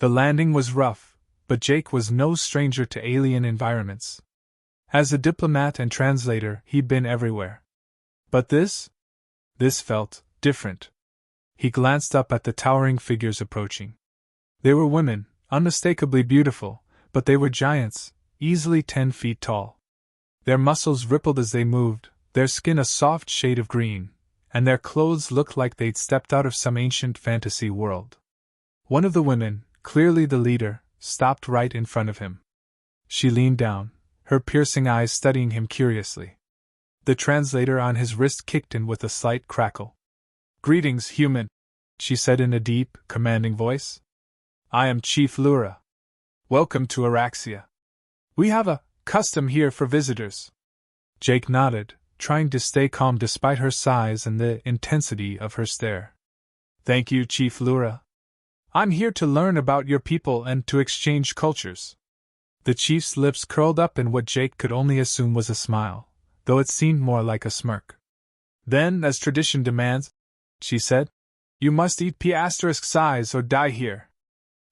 The landing was rough, but Jake was no stranger to alien environments. As a diplomat and translator, he'd been everywhere. But this felt different. He glanced up at the towering figures approaching. They were women, unmistakably beautiful, but they were giants, easily 10 feet tall. Their muscles rippled as they moved, their skin a soft shade of green, and their clothes looked like they'd stepped out of some ancient fantasy world. One of the women, clearly the leader, stopped right in front of him. She leaned down, her piercing eyes studying him curiously. The translator on his wrist kicked in with a slight crackle. "Greetings, human," she said in a deep, commanding voice. "I am Chief Lura. Welcome to Araxia. We have a custom here for visitors." Jake nodded, trying to stay calm despite her size and the intensity of her stare. "Thank you, Chief Lura. I'm here to learn about your people and to exchange cultures." The chief's lips curled up in what Jake could only assume was a smile, though it seemed more like a smirk. "Then, as tradition demands," she said, "you must eat P***size or die here."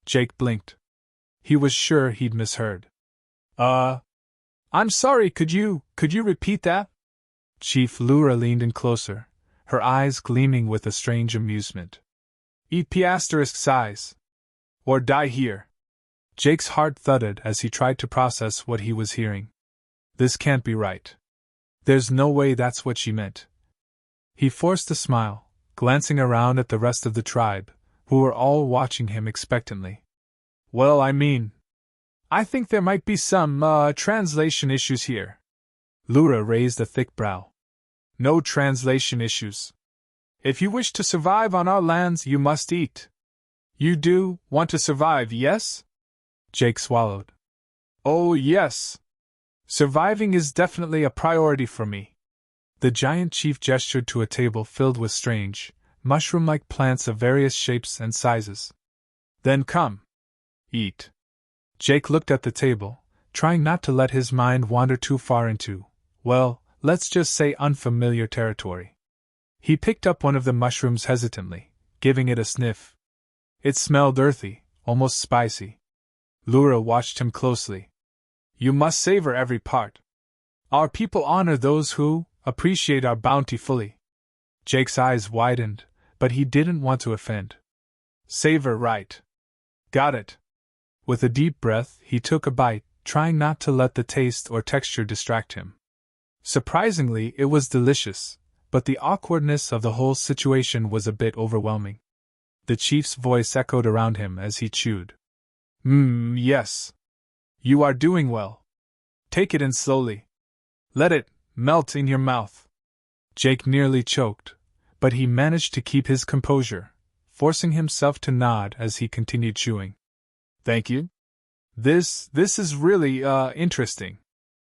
Jake blinked. He was sure he'd misheard. I'm sorry, could you repeat that?" Chief Lura leaned in closer, her eyes gleaming with a strange amusement. "Eat P***size. Or die here." Jake's heart thudded as he tried to process what he was hearing. This can't be right. There's no way that's what she meant. He forced a smile, glancing around at the rest of the tribe, who were all watching him expectantly. "Well, I think there might be some, translation issues here." Lura raised a thick brow. "No translation issues. If you wish to survive on our lands, you must eat. You do want to survive, yes?" Jake swallowed. "Oh, yes. Surviving is definitely a priority for me." The giant chief gestured to a table filled with strange, mushroom-like plants of various shapes and sizes. "Then come. Eat." Jake looked at the table, trying not to let his mind wander too far into, well, let's just say unfamiliar territory. He picked up one of the mushrooms hesitantly, giving it a sniff. It smelled earthy, almost spicy. Lura watched him closely. "You must savor every part. Our people honor those who appreciate our bounty fully." Jake's eyes widened, but he didn't want to offend. "Savor, right. Got it." With a deep breath, he took a bite, trying not to let the taste or texture distract him. Surprisingly, it was delicious, but the awkwardness of the whole situation was a bit overwhelming. The chief's voice echoed around him as he chewed. Yes. You are doing well. Take it in slowly. Let it melt in your mouth." Jake nearly choked, but he managed to keep his composure, forcing himself to nod as he continued chewing. "Thank you. This is really, interesting."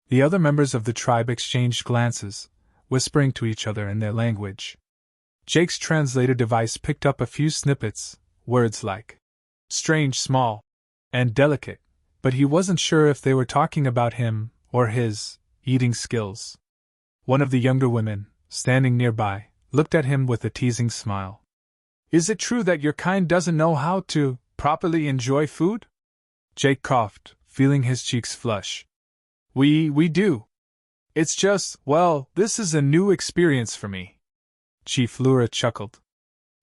The other members of the tribe exchanged glances, whispering to each other in their language. Jake's translator device picked up a few snippets, words like strange, small, and delicate, but he wasn't sure if they were talking about him or his eating skills. One of the younger women, standing nearby, looked at him with a teasing smile. "Is it true that your kind doesn't know how to properly enjoy food?" Jake coughed, feeling his cheeks flush. We do. It's just, well, this is a new experience for me." Chief Lura chuckled.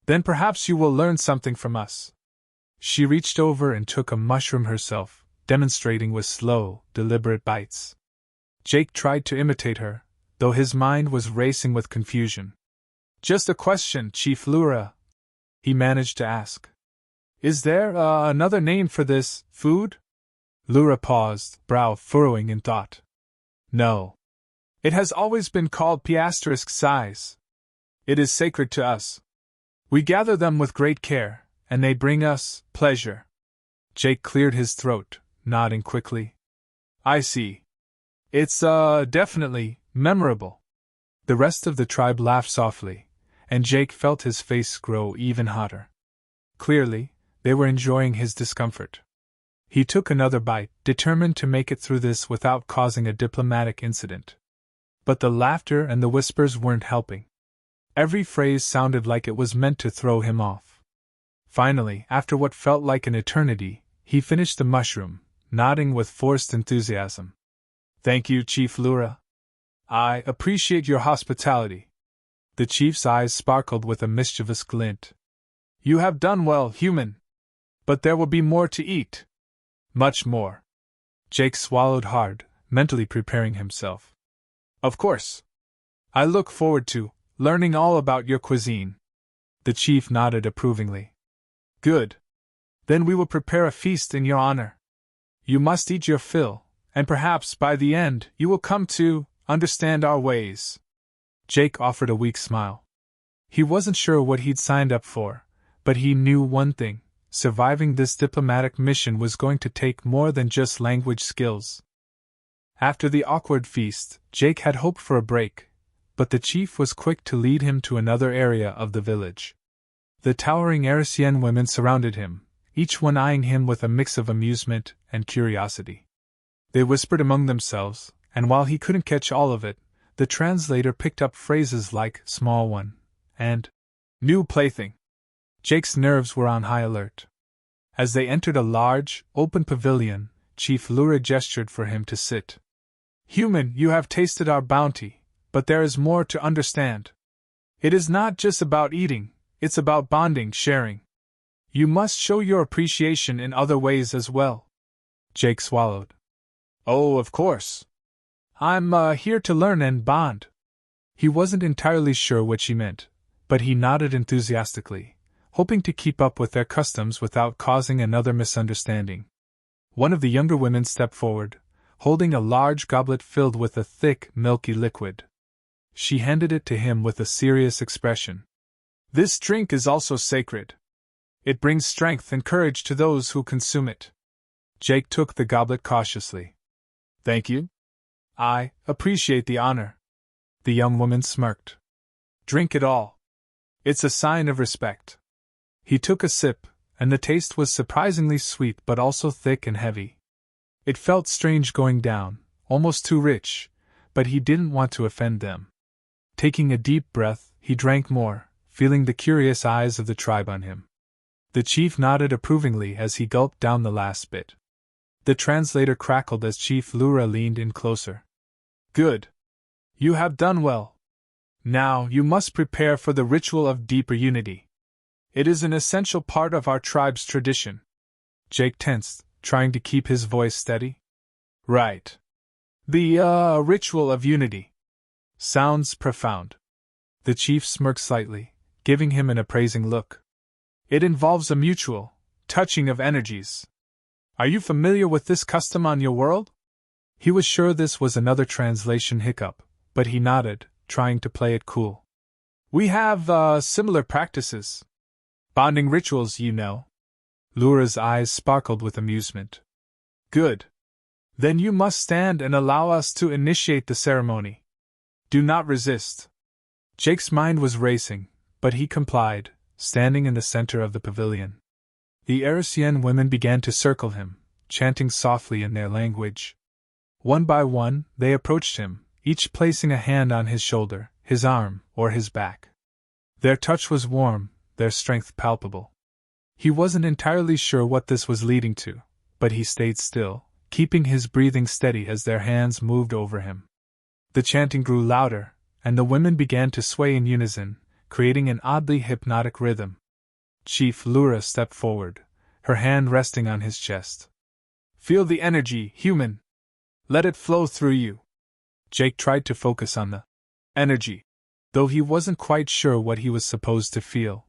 "Then perhaps you will learn something from us." She reached over and took a mushroom herself, demonstrating with slow, deliberate bites. Jake tried to imitate her, though his mind was racing with confusion. "Just a question, Chief Lura," he managed to ask. "Is there another name for this food?" Lura paused, brow furrowing in thought. "No. It has always been called P***size. It is sacred to us. We gather them with great care, and they bring us pleasure." Jake cleared his throat, nodding quickly. "I see. It's, definitely memorable." The rest of the tribe laughed softly, and Jake felt his face grow even hotter. Clearly, they were enjoying his discomfort. He took another bite, determined to make it through this without causing a diplomatic incident. But the laughter and the whispers weren't helping. Every phrase sounded like it was meant to throw him off. Finally, after what felt like an eternity, he finished the mushroom, nodding with forced enthusiasm. Thank you, Chief Lura. I appreciate your hospitality. The chief's eyes sparkled with a mischievous glint. You have done well, human. But there will be more to eat. Much more. Jake swallowed hard, mentally preparing himself. Of course. I look forward to learning all about your cuisine. The chief nodded approvingly. Good. Then we will prepare a feast in your honor. You must eat your fill, and perhaps by the end you will come to understand our ways. Jake offered a weak smile. He wasn't sure what he'd signed up for, but he knew one thing: surviving this diplomatic mission was going to take more than just language skills. After the awkward feast, Jake had hoped for a break, but the chief was quick to lead him to another area of the village. The towering Arisian women surrounded him, each one eyeing him with a mix of amusement and curiosity. They whispered among themselves, and while he couldn't catch all of it, the translator picked up phrases like small one and new plaything. Jake's nerves were on high alert. As they entered a large, open pavilion, Chief Lura gestured for him to sit. Human, you have tasted our bounty, but there is more to understand. It is not just about eating, it's about bonding, sharing. You must show your appreciation in other ways as well. Jake swallowed. Oh, of course. I'm here to learn and bond. He wasn't entirely sure what she meant, but he nodded enthusiastically, hoping to keep up with their customs without causing another misunderstanding. One of the younger women stepped forward, holding a large goblet filled with a thick, milky liquid. She handed it to him with a serious expression. This drink is also sacred. It brings strength and courage to those who consume it. Jake took the goblet cautiously. Thank you. I appreciate the honor. The young woman smirked. Drink it all. It's a sign of respect. He took a sip, and the taste was surprisingly sweet but also thick and heavy. It felt strange going down, almost too rich, but he didn't want to offend them. Taking a deep breath, he drank more, feeling the curious eyes of the tribe on him. The chief nodded approvingly as he gulped down the last bit. The translator crackled as Chief Lura leaned in closer. Good. You have done well. Now you must prepare for the ritual of deeper unity. It is an essential part of our tribe's tradition. Jake tensed, trying to keep his voice steady. Right. The, ritual of unity. Sounds profound. The chief smirked slightly, giving him an appraising look. It involves a mutual touching of energies. Are you familiar with this custom on your world? He was sure this was another translation hiccup, but he nodded, trying to play it cool. We have, similar practices. Bonding rituals, you know. Lura's eyes sparkled with amusement. Good. Then you must stand and allow us to initiate the ceremony. Do not resist. Jake's mind was racing, but he complied, standing in the center of the pavilion. The Arisian women began to circle him, chanting softly in their language. One by one, they approached him, each placing a hand on his shoulder, his arm, or his back. Their touch was warm, their strength palpable. He wasn't entirely sure what this was leading to, but he stayed still, keeping his breathing steady as their hands moved over him. The chanting grew louder, and the women began to sway in unison, creating an oddly hypnotic rhythm. Chief Lura stepped forward, her hand resting on his chest. Feel the energy, human. Let it flow through you. Jake tried to focus on the energy, though he wasn't quite sure what he was supposed to feel.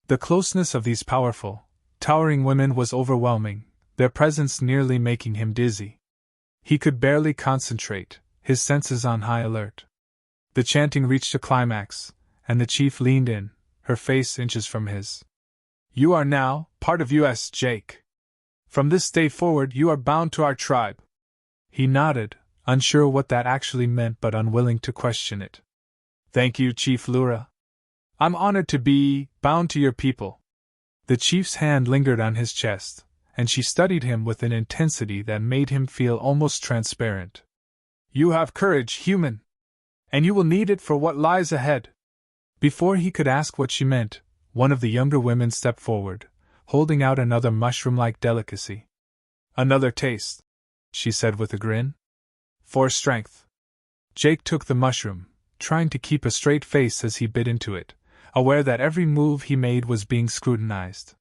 The closeness of these powerful, towering women was overwhelming, their presence nearly making him dizzy. He could barely concentrate, his senses on high alert. The chanting reached a climax, and the chief leaned in, her face inches from his. You are now part of us, Jake. From this day forward you are bound to our tribe. He nodded, unsure what that actually meant but unwilling to question it. Thank you, Chief Lura. I'm honored to be bound to your people. The chief's hand lingered on his chest, and she studied him with an intensity that made him feel almost transparent. You have courage, human. And you will need it for what lies ahead. Before he could ask what she meant, one of the younger women stepped forward, holding out another mushroom-like delicacy. "Another taste," she said with a grin. "For strength." Jake took the mushroom, trying to keep a straight face as he bit into it, aware that every move he made was being scrutinized.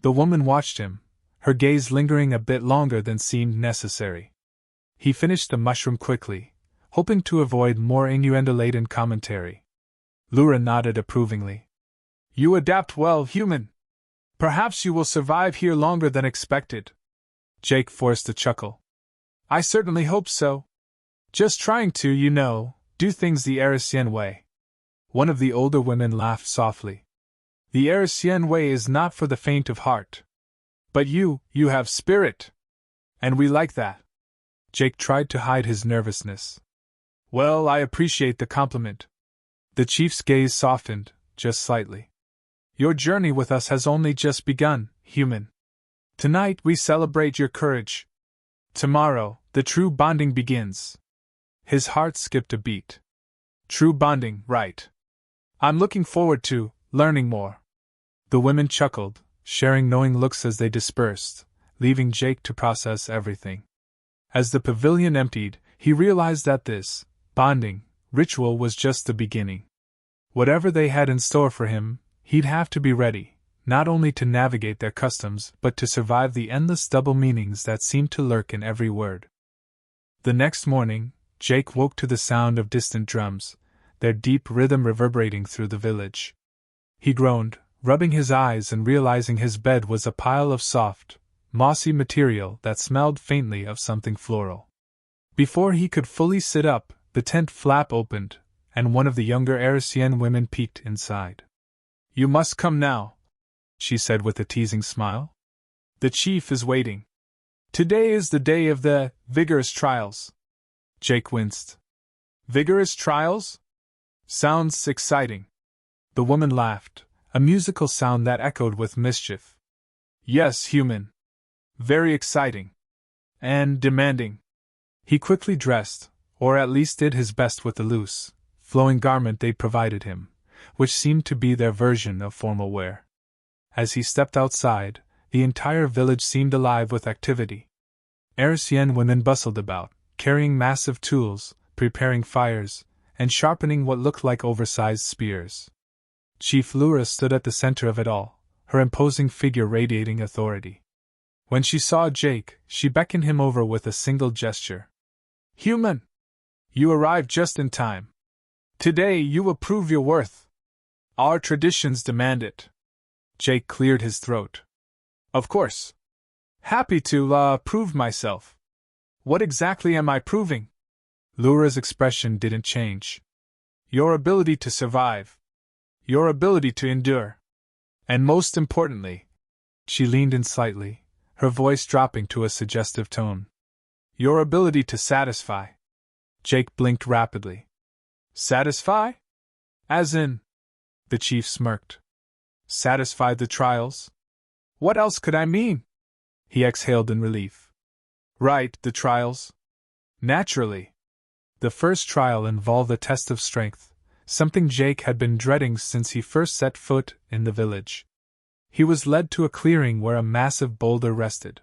The woman watched him, her gaze lingering a bit longer than seemed necessary. He finished the mushroom quickly, hoping to avoid more innuendo-laden commentary. Lura nodded approvingly. "You adapt well, human. Perhaps you will survive here longer than expected." Jake forced a chuckle. "I certainly hope so. Just trying to, do things the Arisian way." One of the older women laughed softly. "The Arisian way is not for the faint of heart. But you have spirit. And we like that." Jake tried to hide his nervousness. "Well, I appreciate the compliment." The chief's gaze softened, just slightly. "Your journey with us has only just begun, human. Tonight we celebrate your courage. Tomorrow, the true bonding begins." His heart skipped a beat. True bonding, right. I'm looking forward to learning more. The women chuckled, sharing knowing looks as they dispersed, leaving Jake to process everything. As the pavilion emptied, he realized that this bonding ritual was just the beginning. Whatever they had in store for him, he'd have to be ready, not only to navigate their customs but to survive the endless double meanings that seemed to lurk in every word. The next morning, Jake woke to the sound of distant drums, their deep rhythm reverberating through the village. He groaned, rubbing his eyes and realizing his bed was a pile of soft, mossy material that smelled faintly of something floral. Before he could fully sit up, the tent flap opened, and one of the younger Arisian women peeked inside. "You must come now," she said with a teasing smile. "The chief is waiting. Today is the day of the vigorous trials." Jake winced. "Vigorous trials? Sounds exciting." The woman laughed, a musical sound that echoed with mischief. "Yes, human. Very exciting. And demanding." He quickly dressed, or at least did his best with the loose, flowing garment they provided him, which seemed to be their version of formal wear. As he stepped outside, the entire village seemed alive with activity. Arisian women bustled about, carrying massive tools, preparing fires, and sharpening what looked like oversized spears. Chief Lura stood at the center of it all, her imposing figure radiating authority. When she saw Jake, she beckoned him over with a single gesture. "Human! You arrived just in time. Today you will prove your worth. Our traditions demand it." Jake cleared his throat. "Of course. Happy to, prove myself. What exactly am I proving?" Lura's expression didn't change. "Your ability to survive. Your ability to endure. And most importantly," she leaned in slightly, her voice dropping to a suggestive tone, "your ability to satisfy." Jake blinked rapidly. "Satisfy? As in?" The chief smirked. "Satisfy the trials? What else could I mean?" He exhaled in relief. "Right, the trials. Naturally. The first trial involved a test of strength, something Jake had been dreading since he first set foot in the village. He was led to a clearing where a massive boulder rested.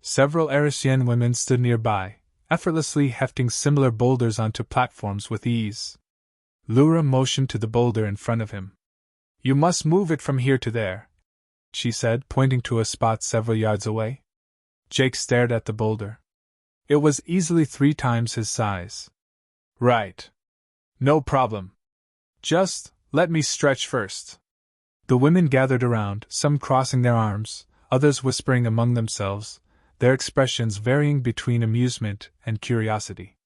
Several Arisian women stood nearby, effortlessly hefting similar boulders onto platforms with ease. Lura motioned to the boulder in front of him. "You must move it from here to there," she said, pointing to a spot several yards away. Jake stared at the boulder. It was easily 3 times his size. "Right. No problem. Just let me stretch first." The women gathered around, some crossing their arms, others whispering among themselves, their expressions varying between amusement and curiosity.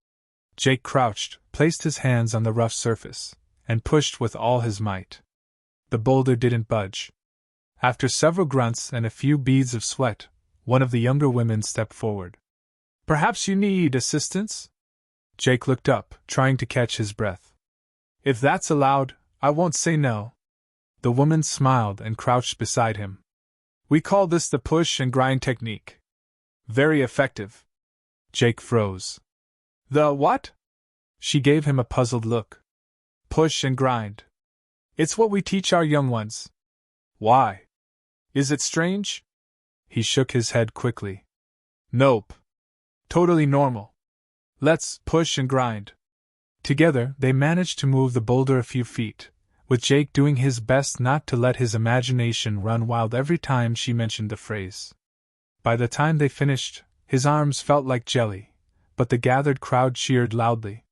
Jake crouched, placed his hands on the rough surface, and pushed with all his might. The boulder didn't budge. After several grunts and a few beads of sweat, one of the younger women stepped forward. "Perhaps you need assistance?" Jake looked up, trying to catch his breath. "If that's allowed, I won't say no." The woman smiled and crouched beside him. "We call this the push and grind technique. Very effective." Jake froze. "The what?" She gave him a puzzled look. "Push and grind. It's what we teach our young ones." "Why?" Is it strange? He shook his head quickly. Nope. Totally normal. Let's push and grind. Together, they managed to move the boulder a few feet, with Jake doing his best not to let his imagination run wild every time she mentioned the phrase. By the time they finished, his arms felt like jelly, but the gathered crowd cheered loudly.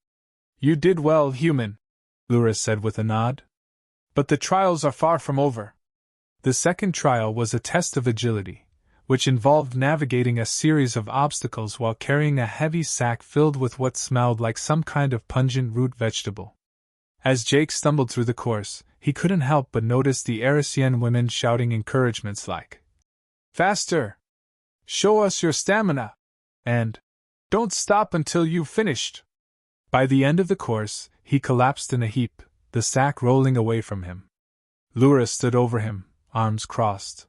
You did well, human, Lura said with a nod. But the trials are far from over. The second trial was a test of agility, which involved navigating a series of obstacles while carrying a heavy sack filled with what smelled like some kind of pungent root vegetable. As Jake stumbled through the course, he couldn't help but notice the Arisian women shouting encouragements like, Faster! Show us your stamina! And, Don't stop until you've finished! By the end of the course, he collapsed in a heap, the sack rolling away from him. Lura stood over him, arms crossed.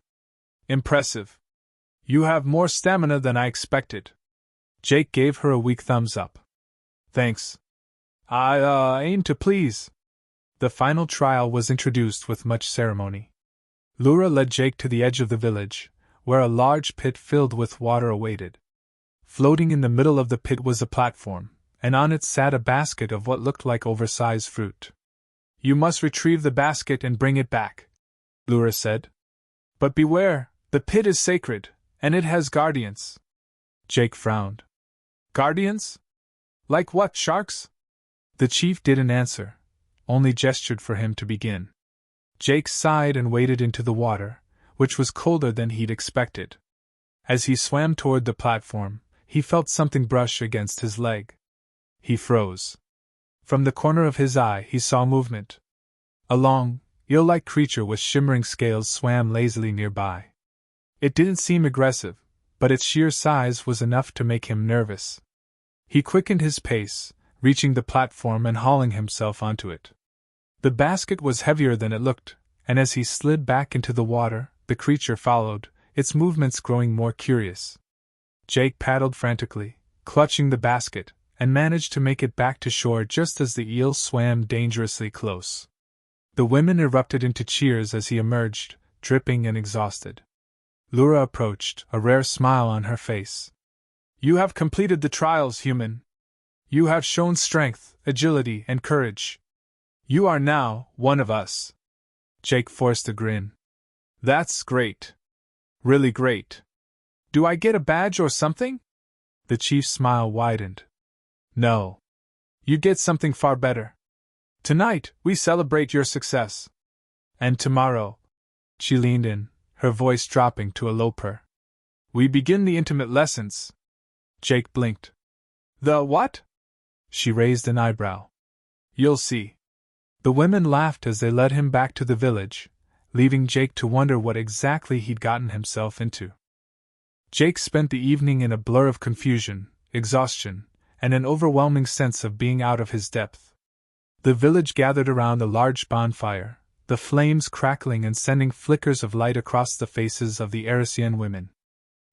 Impressive. You have more stamina than I expected. Jake gave her a weak thumbs up. Thanks. I aim to please. The final trial was introduced with much ceremony. Lura led Jake to the edge of the village, where a large pit filled with water awaited. Floating in the middle of the pit was a platform, and on it sat a basket of what looked like oversized fruit. You must retrieve the basket and bring it back, Lura said. But beware, the pit is sacred, and it has guardians. Jake frowned. Guardians? Like what, sharks? The chief didn't answer, only gestured for him to begin. Jake sighed and waded into the water, which was colder than he'd expected. As he swam toward the platform, he felt something brush against his leg. He froze. From the corner of his eye he saw movement. A long, eel-like creature with shimmering scales swam lazily nearby. It didn't seem aggressive, but its sheer size was enough to make him nervous. He quickened his pace, reaching the platform and hauling himself onto it. The basket was heavier than it looked, and as he slid back into the water, the creature followed, its movements growing more curious. Jake paddled frantically, clutching the basket, and managed to make it back to shore just as the eel swam dangerously close. The women erupted into cheers as he emerged, dripping and exhausted. Lura approached, a rare smile on her face. You have completed the trials, human. You have shown strength, agility, and courage. You are now one of us. Jake forced a grin. That's great. Really great. Do I get a badge or something? The chief's smile widened. No. You get something far better. Tonight, we celebrate your success. And tomorrow, she leaned in, her voice dropping to a low purr. We begin the intimate lessons. Jake blinked. The what? She raised an eyebrow. You'll see. The women laughed as they led him back to the village, leaving Jake to wonder what exactly he'd gotten himself into. Jake spent the evening in a blur of confusion, exhaustion, and an overwhelming sense of being out of his depth. The village gathered around a large bonfire, the flames crackling and sending flickers of light across the faces of the Arisian women.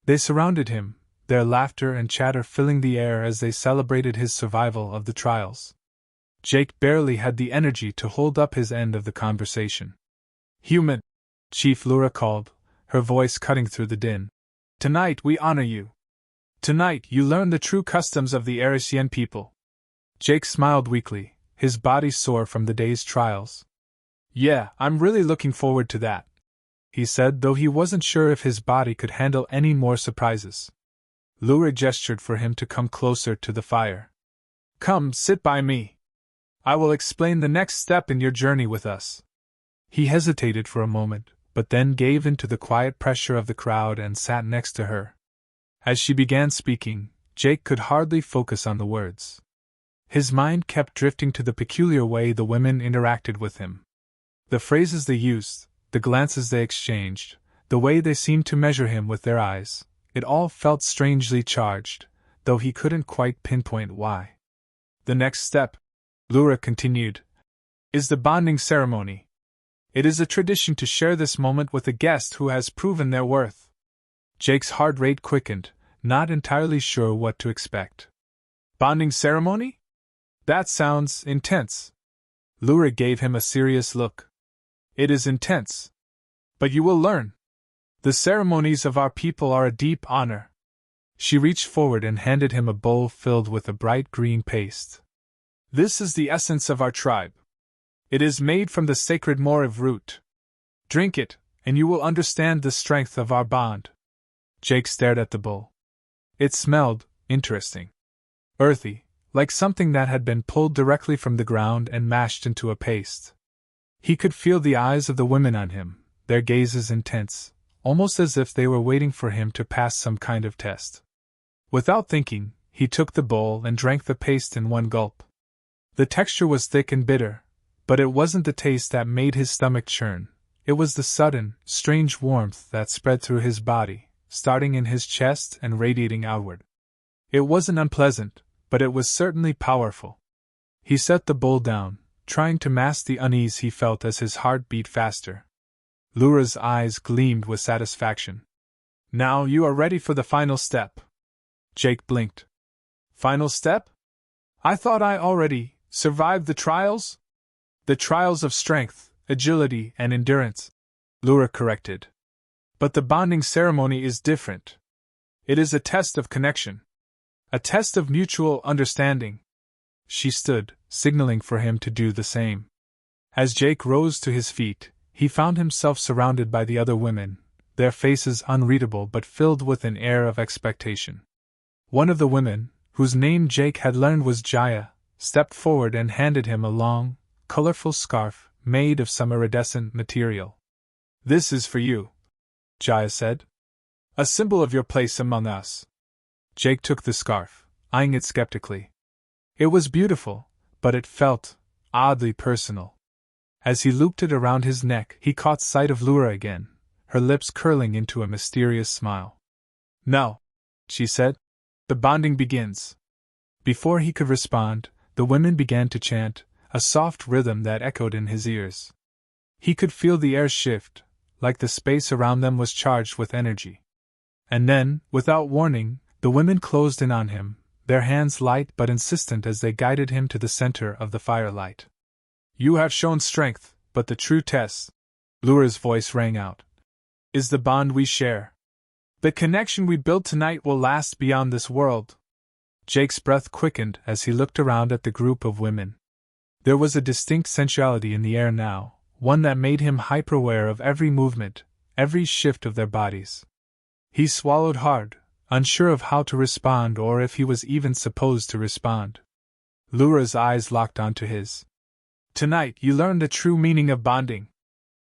They surrounded him, their laughter and chatter filling the air as they celebrated his survival of the trials. Jake barely had the energy to hold up his end of the conversation. Human, Chief Lura called, her voice cutting through the din. Tonight we honor you. Tonight you learn the true customs of the Arisian people. Jake smiled weakly, his body sore from the day's trials. Yeah, I'm really looking forward to that, he said, though he wasn't sure if his body could handle any more surprises. Lura gestured for him to come closer to the fire. Come, sit by me. I will explain the next step in your journey with us. He hesitated for a moment, but then gave in to the quiet pressure of the crowd and sat next to her. As she began speaking, Jake could hardly focus on the words. His mind kept drifting to the peculiar way the women interacted with him. The phrases they used, the glances they exchanged, the way they seemed to measure him with their eyes, it all felt strangely charged, though he couldn't quite pinpoint why. The next step, Lura continued, is the bonding ceremony. It is a tradition to share this moment with a guest who has proven their worth. Jake's heart rate quickened, not entirely sure what to expect. Bonding ceremony? That sounds intense. Lura gave him a serious look. It is intense. But you will learn. The ceremonies of our people are a deep honor. She reached forward and handed him a bowl filled with a bright green paste. This is the essence of our tribe. It is made from the sacred moriv root. Drink it, and you will understand the strength of our bond. Jake stared at the bowl. It smelled interesting. Earthy, like something that had been pulled directly from the ground and mashed into a paste. He could feel the eyes of the women on him, their gazes intense, almost as if they were waiting for him to pass some kind of test. Without thinking, he took the bowl and drank the paste in one gulp. The texture was thick and bitter, but it wasn't the taste that made his stomach churn. It was the sudden, strange warmth that spread through his body, starting in his chest and radiating outward. It wasn't unpleasant, but it was certainly powerful. He set the bowl down, trying to mask the unease he felt as his heart beat faster. Lura's eyes gleamed with satisfaction. Now you are ready for the final step. Jake blinked. Final step? I thought I already survived the trials? The trials of strength, agility, and endurance, Lura corrected. But the bonding ceremony is different. It is a test of connection. A test of mutual understanding. She stood, signaling for him to do the same. As Jake rose to his feet, he found himself surrounded by the other women, their faces unreadable but filled with an air of expectation. One of the women, whose name Jake had learned was Jaya, stepped forward and handed him a long, colorful scarf made of some iridescent material. This is for you, Jaya said. A symbol of your place among us. Jake took the scarf, eyeing it skeptically. It was beautiful, but it felt oddly personal. As he looped it around his neck, he caught sight of Lura again, her lips curling into a mysterious smile. Now, she said, the bonding begins. Before he could respond, the women began to chant, a soft rhythm that echoed in his ears. He could feel the air shift, like the space around them was charged with energy. And then, without warning, the women closed in on him, their hands light but insistent as they guided him to the center of the firelight. You have shown strength, but the true test, Lura's voice rang out, is the bond we share. The connection we build tonight will last beyond this world. Jake's breath quickened as he looked around at the group of women. There was a distinct sensuality in the air now, one that made him hyper-aware of every movement, every shift of their bodies. He swallowed hard, unsure of how to respond or if he was even supposed to respond. Lura's eyes locked onto his. Tonight you learn the true meaning of bonding.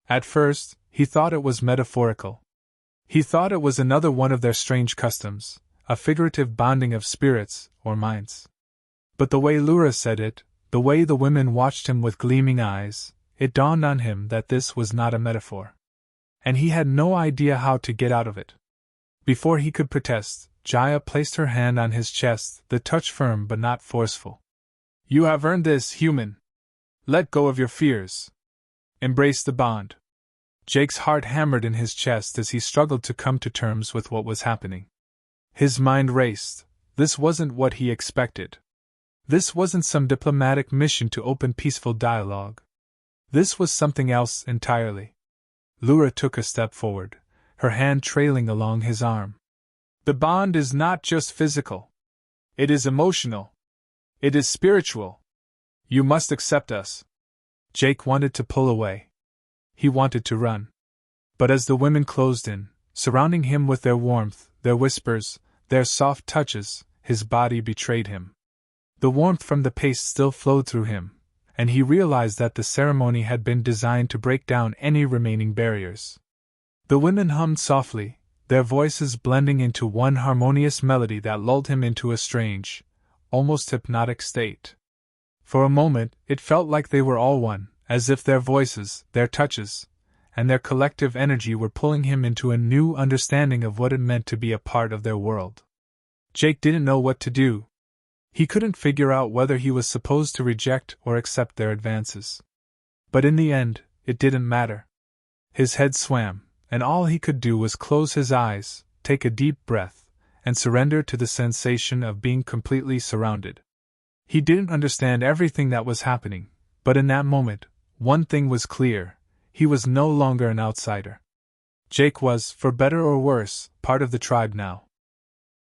At first, he thought it was metaphorical. He thought it was another one of their strange customs, a figurative bonding of spirits or minds. But the way Lura said it, the way the women watched him with gleaming eyes, it dawned on him that this was not a metaphor. And he had no idea how to get out of it. Before he could protest, Jaya placed her hand on his chest, the touch firm but not forceful. You have earned this, human. Let go of your fears. Embrace the bond. Jake's heart hammered in his chest as he struggled to come to terms with what was happening. His mind raced. This wasn't what he expected. This wasn't some diplomatic mission to open peaceful dialogue. This was something else entirely. Lura took a step forward, her hand trailing along his arm. The bond is not just physical. It is emotional. It is spiritual. You must accept us. Jake wanted to pull away. He wanted to run. But as the women closed in, surrounding him with their warmth, their whispers, their soft touches, his body betrayed him. The warmth from the paste still flowed through him, and he realized that the ceremony had been designed to break down any remaining barriers. The women hummed softly, their voices blending into one harmonious melody that lulled him into a strange, almost hypnotic state. For a moment, it felt like they were all one, as if their voices, their touches, and their collective energy were pulling him into a new understanding of what it meant to be a part of their world. Jake didn't know what to do. He couldn't figure out whether he was supposed to reject or accept their advances. But in the end, it didn't matter. His head swam, and all he could do was close his eyes, take a deep breath, and surrender to the sensation of being completely surrounded. He didn't understand everything that was happening, but in that moment, one thing was clear: he was no longer an outsider. Jake was, for better or worse, part of the tribe now.